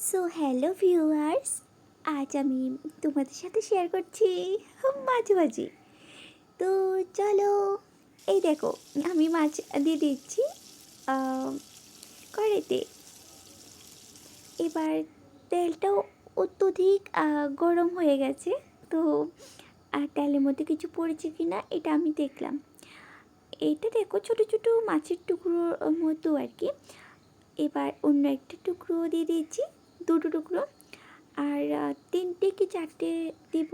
So hello viewers, আজ আমি তোমাদের সাথে শেয়ার করছি মাছ ভাজি। তো চলো, এই দেখো আমি মাছ দিয়ে দিচ্ছি কড়াইতে। এবার তেলটাও অত্যধিক গরম হয়ে গেছে। তো তেলের মধ্যে কিছু পড়েছে কি না এটা আমি দেখলাম। এইটা দেখো ছোটো ছোটো মাছের টুকরোর মতো আর কি। এবার অন্য একটা টুকরো দিয়ে দিয়েছি, দুটো টুকরো। আর তিনটে কি চারটে দিব।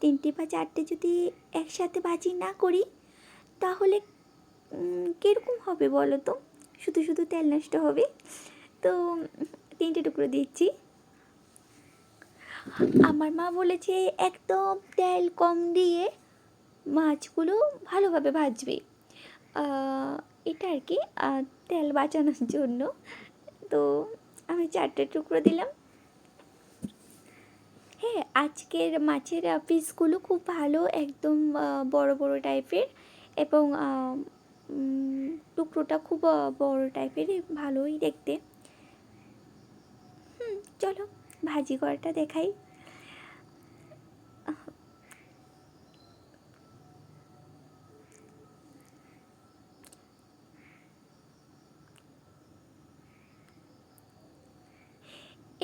তিনটে বা চারটে যদি একসাথে ভাজি না করি তাহলে কীরকম হবে বলো তো, শুধু শুধু তেল নষ্ট হবে। তো তিনটে টুকরো দিচ্ছি। আমার মা বলেছে একদম তেল কম দিয়ে মাছগুলো ভালোভাবে ভাজবে, এটা আর কি তেল বাঁচানোর জন্য। তো আমি চারটে টুকরো দিলাম। হ্যাঁ, আজকের মাছের পিসগুলো খুব ভালো, একদম বড় বড় টাইপের, এবং টুকরোটা খুব বড় টাইপের, ভালোই দেখতে। চলো ভাজি করাটা দেখাই।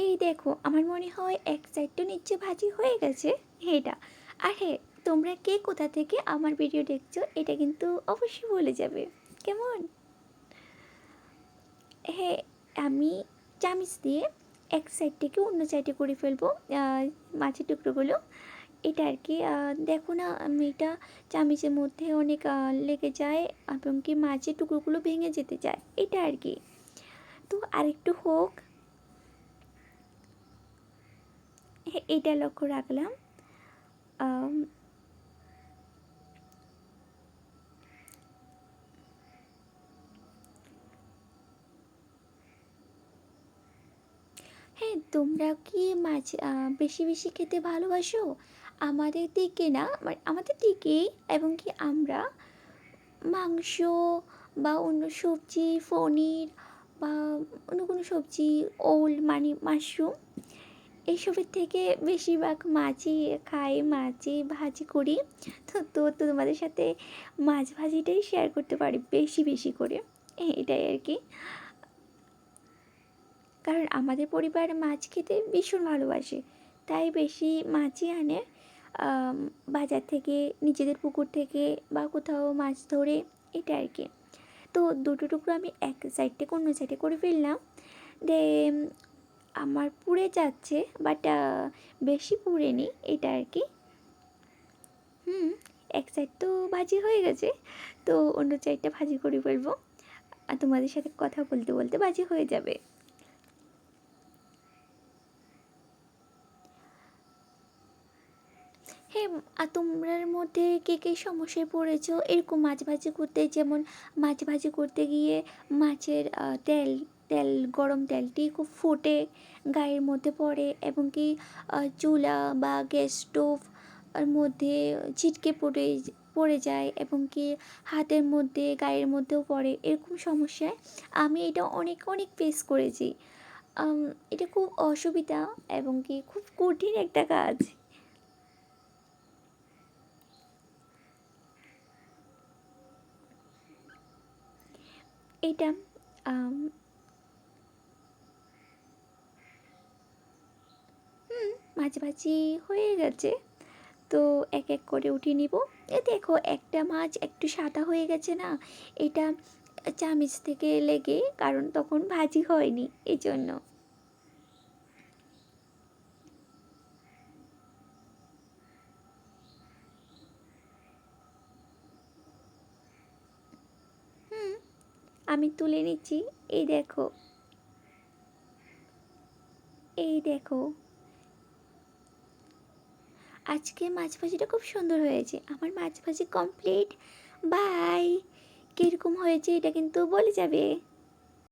এই দেখো আমার মনে হয় এক সাইডটা নিচে ভাজি হয়ে গেছে এটা। আর হ্যাঁ, তোমরা কে কোথা থেকে আমার ভিডিও দেখছো এটা কিন্তু অবশ্যই বলে যাবে, কেমন? হ্যাঁ, আমি চামিচ দিয়ে এক সাইড থেকে অন্য সাইডে করে ফেলবো মাছের টুকরোগুলো, এটা আর কি। দেখো না, আমি এটা চামিচের মধ্যে অনেক লেগে যায় এবং কি মাছের টুকরোগুলো ভেঙে যেতে চায়, এটা আর কি। তো আরেকটু হোক, হ্যাঁ এটা লক্ষ্য রাখলাম। হ্যাঁ, তোমরা কি মাছ বেশি বেশি খেতে ভালোবাসো? আমাদের দিকে না, মানে আমাদের দিকে, এবং কি আমরা মাংস বা অন্য সবজি, পনির বা অন্য কোনো সবজি, ওল মানে মাশরুম, এইসবের থেকে বেশিরভাগ মাছই খাই, মাছই ভাজি করি। তো তোমাদের সাথে মাছ ভাজিটাই শেয়ার করতে পারি বেশি বেশি করে, এটাই আর কি। কারণ আমাদের পরিবার মাছ খেতে ভীষণ ভালোবাসে, তাই বেশি মাছই আনে বাজার থেকে, নিজেদের পুকুর থেকে বা কোথাও মাছ ধরে, এটা আর কি। তো দুটো টুকরো আমি এক সাইড থেকে অন্য সাইডে করে ফেললাম। দে আমার পুড়ে যাচ্ছে, বাট বেশি পুড়েনি, এটা আর কি। এক সাইড তো ভাজি হয়ে গেছে, তো অন্য সাইডটা ভাজি করে ফেলবো, আর তোমাদের সাথে কথা বলতে বলতে ভাজি হয়ে যাবে। হ্যাঁ, আর তোমরার মধ্যে কে কে সমস্যায় পড়েছো এরকম মাছ ভাজি করতে? যেমন মাছ ভাজি করতে গিয়ে মাছের তেল তেল গরম তেলটি খুব ফুটে গায়ের মধ্যে পড়ে, এবং কি চুলা বা গ্যাস স্টোভ এর মধ্যে ছিটকে পড়ে যায়, এবং কি হাতের মধ্যে গায়ের মধ্যেও পড়ে, এরকম সমস্যায় আমি এটা অনেক অনেক ফেস করেছি। এটা খুব অসুবিধা এবং কি খুব কঠিন একটা কাজ এটা। আম, মাছ ভাজি হয়ে গেছে, তো এক এক করে উঠিয়ে নিব। এ দেখো একটা মাছ একটু সাদা হয়ে গেছে না, এটা চামিচ থেকে লেগে, কারণ তখন ভাজি হয়নি এই জন্য। আমি তুলে নিচ্ছি। এই দেখো, এই দেখো, আজকে মাছ ভাজিটা খুব সুন্দর হয়েছে। আমার মাছ ভাজি কমপ্লিট। বাই। কীরকম হয়েছে এটা কিন্তু বলে যাবে।